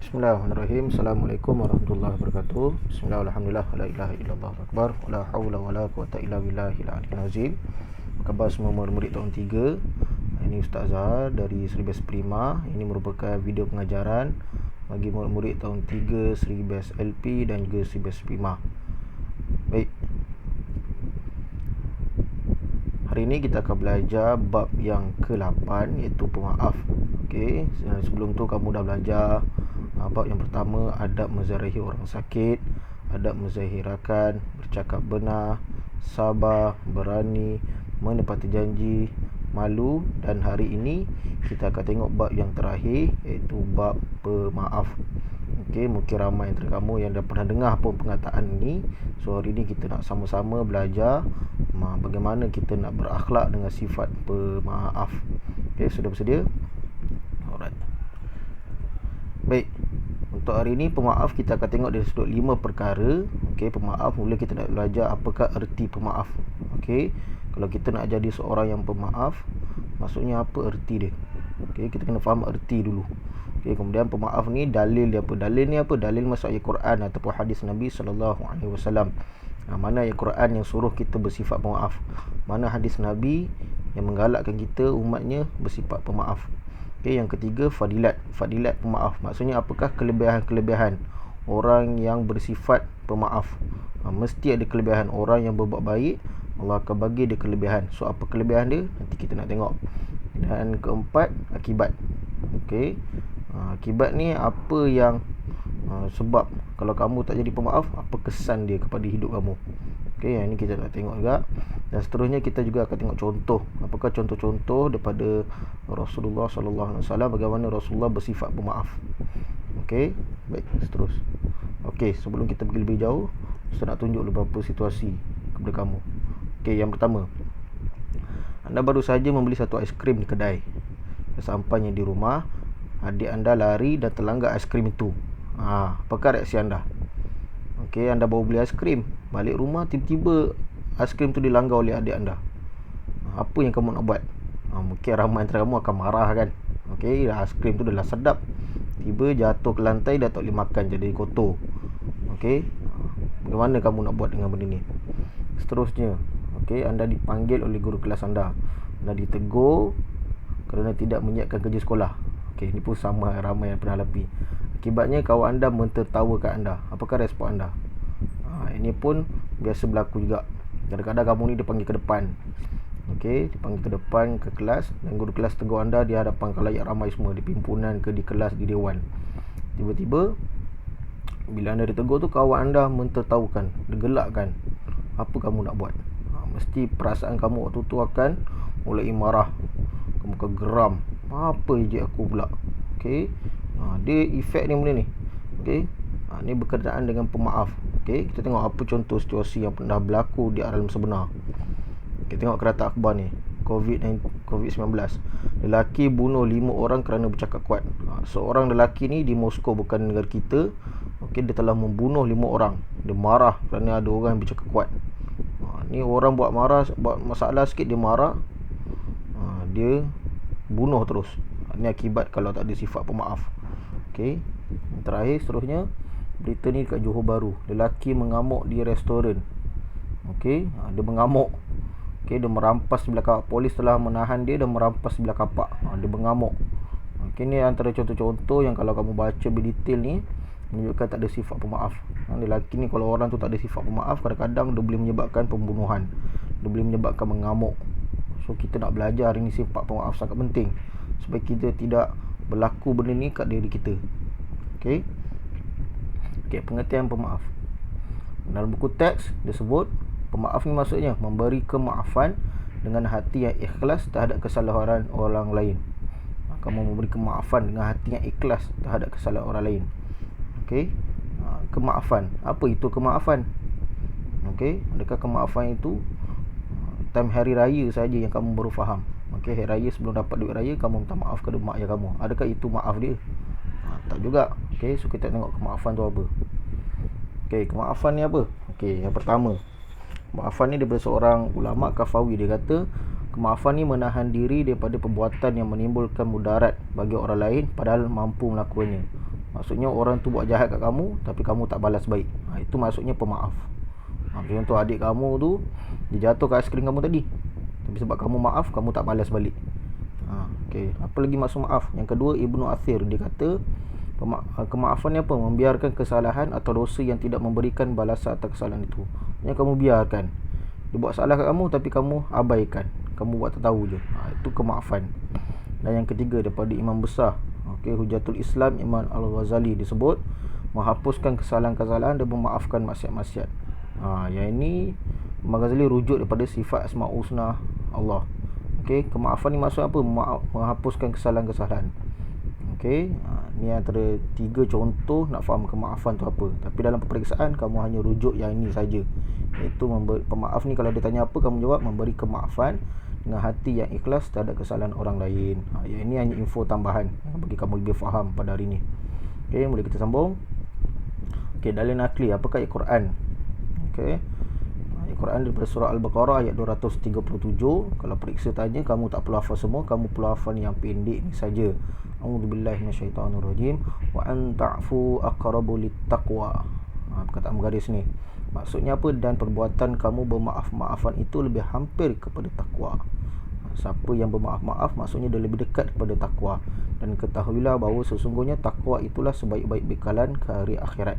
Bismillahirrahmanirrahim. Assalamualaikum warahmatullahi wabarakatuh. Bismillahirrahmanirrahim. La ilaha illallah akbar. La haula wala quwata illa billahil aliyyil azim. Apa khabar semua murid-murid tahun 3? Ini Ustaz Zahar dari Seribas Prima. Ini merupakan video pengajaran bagi murid-murid tahun 3 Seribas LP dan juga Seribas Prima. Baik. Hari ini kita akan belajar bab yang ke-8 iaitu pemaaf. Okey, sebelum tu kamu dah belajar bab yang pertama, adab menzarahi orang sakit, adab menzahirakan, bercakap benar, sabar, berani, menepati janji, malu. Dan hari ini kita akan tengok bab yang terakhir iaitu bab pemaaf. Okey, mungkin ramai antara kamu yang dah pernah dengar pun perkataan ini. So hari ini kita nak sama-sama belajar bagaimana kita nak berakhlak dengan sifat pemaaf. Okey, sudah bersedia? Alright. Baik. Untuk hari ini pemaaf kita akan tengok dari sudut 5 perkara. Okey, pemaaf, mula kita nak belajar apakah erti pemaaf. Okey, kalau kita nak jadi seorang yang pemaaf, maksudnya apa erti dia? Okey, kita kena faham erti dulu. Okey, kemudian pemaaf ni dalil dia apa? Dalil ni apa? Dalil masuk ayat Quran ataupun hadis Nabi sallallahu alaihi wasallam. Mana ayat Quran yang suruh kita bersifat pemaaf? Mana hadis Nabi yang menggalakkan kita umatnya bersifat pemaaf? Okey, yang ketiga fadilat. Fadilat pemaaf. Maksudnya apakah kelebihan-kelebihan orang yang bersifat pemaaf? Mesti ada kelebihan. Orang yang berbuat baik, Allah akan bagi dia kelebihan. So apa kelebihan dia? Nanti kita nak tengok. Dan keempat, akibat. Okey. Akibat ni apa yang sebab kalau kamu tak jadi pemaaf, apa kesan dia kepada hidup kamu? Okey, yang ini kita nak tengok juga. Dan seterusnya kita juga akan tengok contoh. Apakah contoh-contoh daripada Rasulullah sallallahu alaihi wasallam, bagaimana Rasulullah bersifat pemaaf. Okey, baik, terus. Okey, sebelum kita pergi lebih jauh, saya nak tunjuk beberapa situasi kepada kamu. Okey, yang pertama, anda baru saja membeli satu aiskrim di kedai. Sampainya di rumah, adik anda lari dan terlanggar aiskrim itu. Apakah reaksi anda? Okey, anda baru beli aiskrim, balik rumah tiba-tiba aiskrim tu dilanggar oleh adik anda. Apa yang kamu nak buat? Mungkin ramai antara kamu akan marah kan. Okey, aiskrim tu dah sedap, tiba jatuh ke lantai, dah tak boleh makan, jadi kotor. Okey, bagaimana kamu nak buat dengan benda ni? Seterusnya, okey, anda dipanggil oleh guru kelas anda. Anda ditegur kerana tidak menyiapkan kerja sekolah. Okey, ini pun sama, ramai yang pernah hadapi. Akibatnya kawan anda mentertawakan anda. Apakah respon anda? Ini pun biasa berlaku juga. Kadang-kadang kamu ni dipanggil ke depan. Okey, dipanggil ke depan ke kelas, dan guru kelas tegur anda di hadapan khalayak ramai semua, di pimpinan ke di kelas, di dewan. Tiba-tiba bila anda ditegur tu, kawan anda mentertawakan, digelakkan. Apa kamu nak buat? Mesti perasaan kamu waktu tu akan mulai marah. Kamu akan geram. Apa ejek aku pula? Okey. Dia efek ni benda ni. Okey. Ni berkenaan dengan pemaaf. Okey, kita tengok apa contoh situasi yang pernah berlaku di alam sebenar. Kita tengok kereta akhbar ni. COVID-19. Lelaki bunuh 5 orang kerana bercakap kuat. Seorang lelaki ni di Moskow, bukan negara kita. Okey, dia telah membunuh 5 orang. Dia marah kerana ada orang yang bercakap kuat. Ni orang buat masalah sikit, dia marah. Dia bunuh terus. Ini akibat kalau tak ada sifat pemaaf. Okey, yang terakhir seterusnya, berita ni dekat Johor Bahru. Lelaki mengamuk di restoran. Okey, dia mengamuk. Okey, dia merampas sebelah kapak. Polis telah menahan dia dan merampas sebelah kapak. Dia mengamuk. Okey, ni antara contoh-contoh yang kalau kamu baca berdetail ni, menunjukkan tak ada sifat pemaaf. Lelaki ni, kalau orang tu tak ada sifat pemaaf, kadang-kadang dia boleh menyebabkan pembunuhan. Dia boleh menyebabkan mengamuk. So kita nak belajar hari ni, sifat pemaaf sangat penting supaya kita tidak berlaku benda ni kat diri kita. Okey. Okey, pengertian pemaaf. Dalam buku teks dia sebut pemaaf ni maksudnya memberi kemaafan dengan hati yang ikhlas terhadap kesalahan orang lain. Kamu memberi kemaafan dengan hati yang ikhlas terhadap kesalahan orang lain. Okey. Kemaafan. Apa itu kemaafan? Okey, adakah kemaafan itu time hari raya saja yang kamu baru faham? Okey, hari raya sebelum dapat duit raya kamu minta maaf kepada mak ayah kamu. Adakah itu maaf dia? Tak juga. Okey, so kita tengok kemaafan tu apa. Okey, kemaafan ni apa? Okey, yang pertama, kemaafan ni daripada seorang ulama Kafawi. Dia kata kemaafan ni menahan diri daripada perbuatan yang menimbulkan mudarat bagi orang lain padahal mampu melakukannya. Maksudnya orang tu buat jahat kat kamu tapi kamu tak balas baik. Itu maksudnya pemaaf. Macam tu adik kamu tu dia jatuh kat aiskrim kamu tadi, tapi sebab kamu maaf, kamu tak balas balik. Okey, apa lagi maksud maaf? Yang kedua, Ibnu Athir dia kata kemaafan ni apa? Membiarkan kesalahan atau dosa yang tidak memberikan balasan atas kesalahan itu. Yang kamu biarkan. Dia buat salah kat kamu tapi kamu abaikan. Kamu buat tak tahu je. Itu kemaafan. Dan yang ketiga daripada imam besar, Hujatul Islam Imam Al-Ghazali disebut menghapuskan kesalahan-kesalahan dan memaafkan maksiat-maksiat. Yang ini Imam Ghazali rujuk daripada sifat Asmaul Husna Allah. Kemaafan ni maksud apa? Menghapuskan kesalahan-kesalahan. Ni antara 3 contoh nak faham kemaafan tu apa. Tapi dalam peperiksaan kamu hanya rujuk yang ini saja. Iaitu pemaaf ni kalau dia tanya apa, kamu jawab memberi kemaafan dengan hati yang ikhlas terhadap kesalahan orang lain. Yang ini hanya info tambahan bagi kamu lebih faham pada hari ni. Boleh kita sambung. Dalil nakli, apakah ayat Quran? Ayat Quran daripada surah Al-Baqarah ayat 237. Kalau periksa tanya, kamu tak perlu hafal semua, kamu perlu hafal yang pendek ni saja. A'udzubillahi minasyaitanirrajim. Wa an ta'fu aqrabu littaqwa. Perkataan bergaris ni maksudnya apa? Dan perbuatan kamu bermaaf-maafan itu lebih hampir kepada takwa. Siapa yang bermaaf-maaf maksudnya dia lebih dekat kepada takwa. Dan ketahuilah bahawa sesungguhnya takwa itulah sebaik-baik bekalan ke hari akhirat.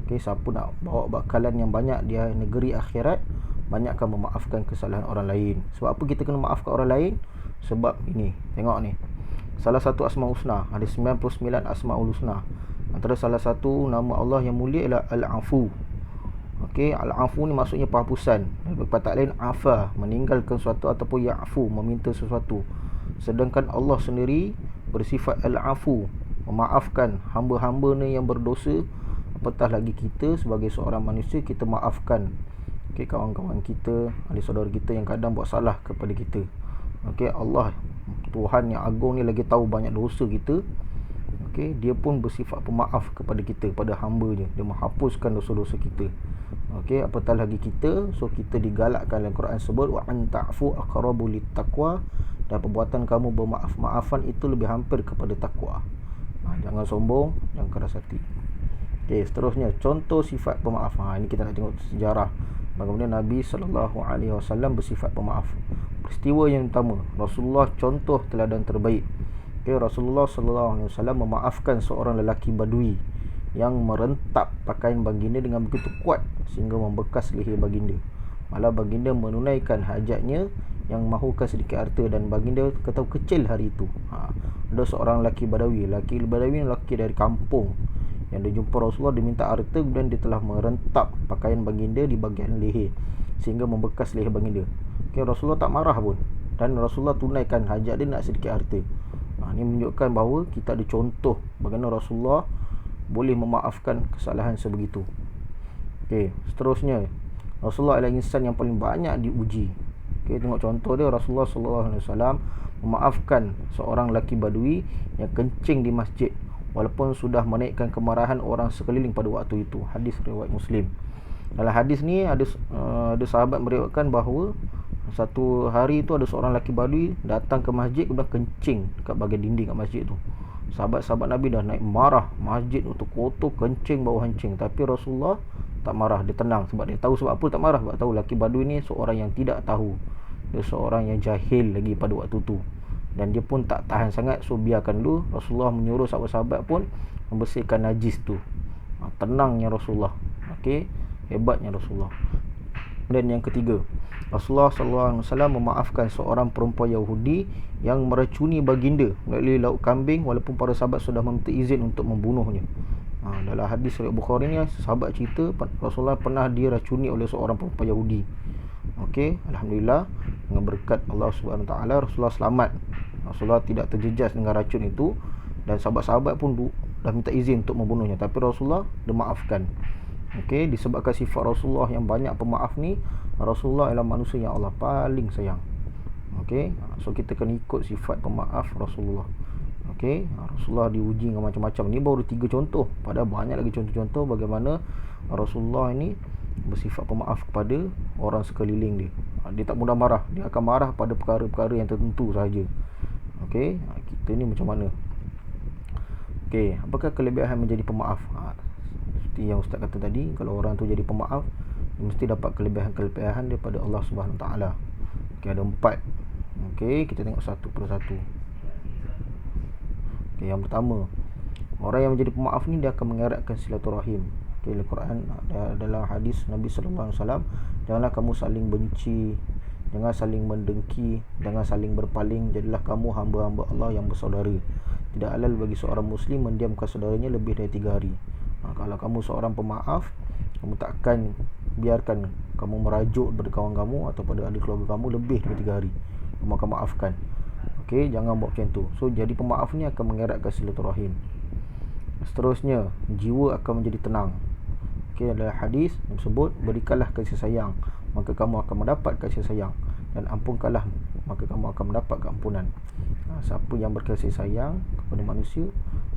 Siapa nak bawa bekalan yang banyak di negeri akhirat, banyakkan memaafkan kesalahan orang lain. Sebab apa kita kena maafkan orang lain? Sebab ini, tengok ni, salah satu Asmaul Husna, ada 99 Asmaul Husna. Antara salah satu nama Allah yang mulia ialah Al-Afu. Al-Afu ni maksudnya penghapusan. Perkataan lain afa, meninggalkan sesuatu, ataupun ya'fu, meminta sesuatu. Sedangkan Allah sendiri bersifat Al-Afu, memaafkan hamba-hamba ni yang berdosa. Apatah lagi kita sebagai seorang manusia, kita maafkan kawan-kawan kita, ahli saudara kita yang kadang buat salah kepada kita. Allah Tuhan yang agung ni lagi tahu banyak dosa kita. Dia pun bersifat pemaaf kepada kita, pada hamba-Nya. Dia menghapuskan dosa-dosa kita. Apatah lagi kita. So kita digalakkan dalam Quran sebut wa an ta'fu aqrabu littaqwa, dan perbuatan kamu bermaaf-maafan itu lebih hampir kepada takwa. Jangan sombong, jangan keras hati. Seterusnya contoh sifat pemaaf. Ini kita nak tengok sejarah bagaimana Nabi SAW bersifat pemaaf. Peristiwa yang pertama, Rasulullah contoh teladan terbaik. Rasulullah SAW memaafkan seorang lelaki Badui yang merentap pakaian baginda dengan begitu kuat sehingga membekas leher baginda. Malah baginda menunaikan hajatnya yang mahukan sedikit harta, dan baginda ketahu kecil hari itu. Ada seorang lelaki Badawi. Lelaki Badawi ni lelaki dari kampung yang dia jumpa Rasulullah, dia minta harta, kemudian dia telah merentap pakaian baginda di bahagian leher sehingga membekas leher baginda. Rasulullah tak marah pun, dan Rasulullah tunaikan hajat dia nak sedikit harta. Ini menunjukkan bahawa kita ada contoh bagaimana Rasulullah boleh memaafkan kesalahan sebegitu. Seterusnya, Rasulullah adalah insan yang paling banyak diuji. Tengok contoh dia, Rasulullah SAW memaafkan seorang lelaki Badui yang kencing di masjid walaupun sudah menaikkan kemarahan orang sekeliling pada waktu itu. Hadis riwayat Muslim. Dalam hadis ni ada sahabat meriwayatkan bahawa satu hari tu ada seorang lelaki Badui datang ke masjid, kemudian kencing dekat bahagian dinding kat masjid tu. Sahabat-sahabat Nabi dah naik marah, masjid tu kotor, kencing, bau hancing. Tapi Rasulullah tak marah, dia tenang. Sebab dia tahu sebab apa tak marah. Sebab tahu lelaki Badui ni seorang yang tidak tahu. Dia seorang yang jahil lagi pada waktu tu, dan dia pun tak tahan sangat. So biarkan dulu. Rasulullah menyuruh sahabat-sahabat pun membersihkan najis tu. Tenangnya Rasulullah. Hebatnya Rasulullah. Dan yang ketiga, Rasulullah SAW memaafkan seorang perempuan Yahudi yang meracuni baginda melalui lauk kambing walaupun para sahabat sudah meminta izin untuk membunuhnya. Dalam hadis riwayat Bukhari ni, sahabat cerita Rasulullah pernah diracuni oleh seorang perempuan Yahudi. Alhamdulillah, dengan berkat Allah SWT, Rasulullah selamat. Rasulullah tidak terjejas dengan racun itu, dan sahabat-sahabat pun dah minta izin untuk membunuhnya, tapi Rasulullah dia maafkan. Disebabkan sifat Rasulullah yang banyak pemaaf ni, Rasulullah adalah manusia yang Allah paling sayang. So kita kena ikut sifat pemaaf Rasulullah. Rasulullah diuji dengan macam-macam. Ni baru 3 contoh, padahal banyak lagi contoh-contoh bagaimana Rasulullah ini bersifat pemaaf kepada orang sekeliling dia. Dia tak mudah marah, dia akan marah pada perkara-perkara yang tertentu sahaja. Kita ni macam mana? Okey, apakah kelebihan menjadi pemaaf? Seperti yang ustaz kata tadi, kalau orang tu jadi pemaaf, dia mesti dapat kelebihan-kelebihan daripada Allah Subhanahu Taala. Okey, ada 4. Okey, kita tengok satu persatu. Okey, yang pertama, orang yang menjadi pemaaf ni dia akan mengeratkan silaturahim. Okey, Al-Quran dalam hadis Nabi sallallahu alaihi wasallam, janganlah kamu saling benci, jangan saling mendengki, jangan saling berpaling, jadilah kamu hamba-hamba Allah yang bersaudara. Tidak halal bagi seorang muslim mendiamkan saudaranya lebih dari 3 hari. Kalau kamu seorang pemaaf, kamu takkan biarkan kamu merajuk pada kawan kamu atau pada ahli keluarga kamu lebih dari 3 hari. Kamu akan maafkan. Okey, jangan buat macam tu. So jadi pemaaf ni akan mengeratkan silaturahim. Seterusnya, jiwa akan menjadi tenang. Okey, adalah hadis yang sebut, berikanlah kasih sayang, maka kamu akan mendapat kasih sayang, dan ampunkanlah, maka kamu akan mendapat keampunan. Siapa yang berkasih sayang kepada manusia,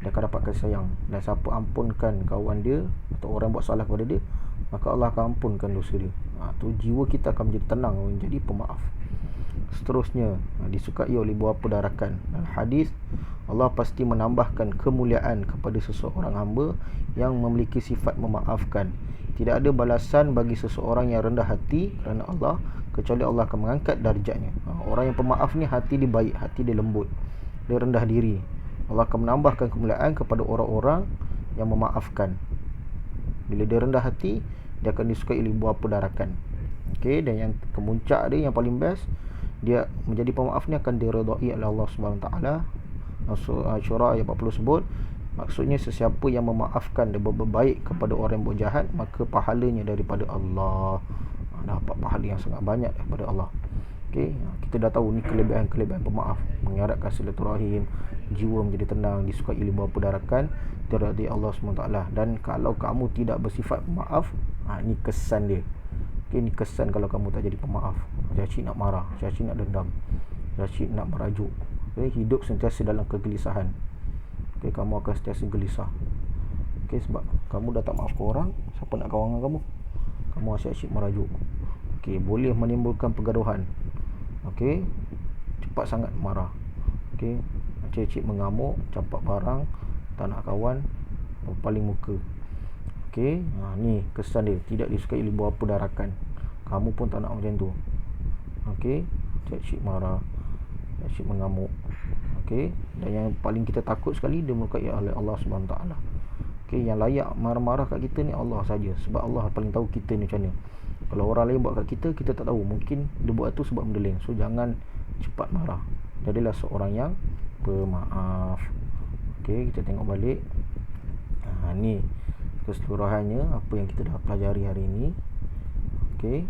dia akan dapat kasih sayang. Dan siapa ampunkan kawan dia atau orang buat salah kepada dia, maka Allah akan ampunkan dosa dia. Tu jiwa kita akan menjadi tenang, menjadi pemaaf. Seterusnya, disukai oleh beberapa darakan. Dalam hadis, Allah pasti menambahkan kemuliaan kepada seseorang hamba yang memiliki sifat memaafkan. Tidak ada balasan bagi seseorang yang rendah hati kerana Allah, kecuali Allah akan mengangkat darjatnya. Orang yang pemaaf ni hati dia baik, hati dia lembut, dia rendah diri. Allah akan menambahkan kemuliaan kepada orang-orang yang memaafkan. Bila dia rendah hati, dia akan disukai oleh beberapa darakan. Okey, dan yang kemuncak dia, yang paling best, dia menjadi pemaaf ni akan diredai oleh Allah Subhanahu taala. Syura ayat 40 sebut, maksudnya sesiapa yang memaafkan dan berbuat baik kepada orang yang buat jahat, maka pahalanya daripada Allah. Dapat pahala yang sangat banyak daripada Allah. Okey, kita dah tahu ni kelebihan-kelebihan pemaaf: mengeratkan silaturahim, jiwa menjadi tenang, disukai oleh beberapa darakan, diredai Allah SWT. Dan kalau kamu tidak bersifat pemaaf, ni kesan dia. Okey, ni kesan kalau kamu tak jadi pemaaf. Syaksyid nak marah, syaksyid nak dendam, syaksyid nak merajuk. Okey, hidup sentiasa dalam kegelisahan. Okey, kamu akan sentiasa gelisah. Okey, sebab kamu dah tak maafkan orang, siapa nak kawan dengan kamu? Kamu asyik-asyik merajuk. Okey, boleh menimbulkan pergaduhan. Okey, cepat sangat marah. Okey, asyik-asyik mengamuk, campak barang, tak nak kawan, berpaling muka. Okey, ni kesan dia, tidak disukai oleh beberapa darakan. Kamu pun tak nak macam tu. Okey, asyik marah, asyik mengamuk. Okey, dan yang paling kita takut sekali, dia melukai oleh Allah Subhanahu taala. Okey, yang layak marah-marah kat kita ni Allah saja, sebab Allah paling tahu kita ni macam mana. Kalau orang lain buat kat kita, kita tak tahu, mungkin dia buat tu sebab benda lain. So jangan cepat marah, jadilah seorang yang pemaaf. Okey, kita tengok balik. Ni keseluruhannya apa yang kita dah pelajari hari ini. Okey,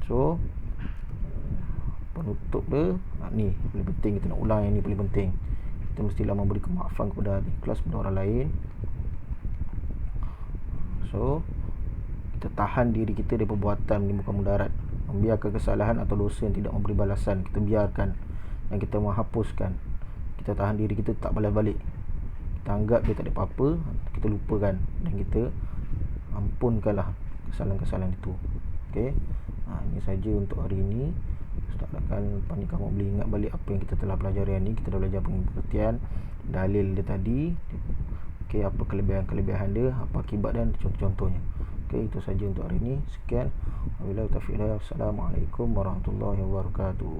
so penutup dia, ni paling penting, kita nak ulang yang ni paling penting. Kita mestilah memberi kemaafan kepada ikhlas kepada orang lain. So kita tahan diri kita dari perbuatan menimbulkan mudarat, membiarkan kesalahan atau dosa yang tidak memberi balasan, kita biarkan, dan kita menghapuskan. Kita tahan diri kita, tak balas balik. Kita anggap dia tak ada apa-apa, kita lupakan, dan kita ampunkanlah kesalahan-kesalahan itu. Okey, ini saja untuk hari ini. Ustaz akan panggil kamu boleh ingat balik apa yang kita telah pelajari hari ini. Kita dah belajar pengertian dalil dia tadi. Okey, apa kelebihan-kelebihan dia, apa akibat dan contoh-contohnya. Okey, itu saja untuk hari ini. Sekian. Wabillahi taufiq hidayah. Assalamualaikum warahmatullahi wabarakatuh.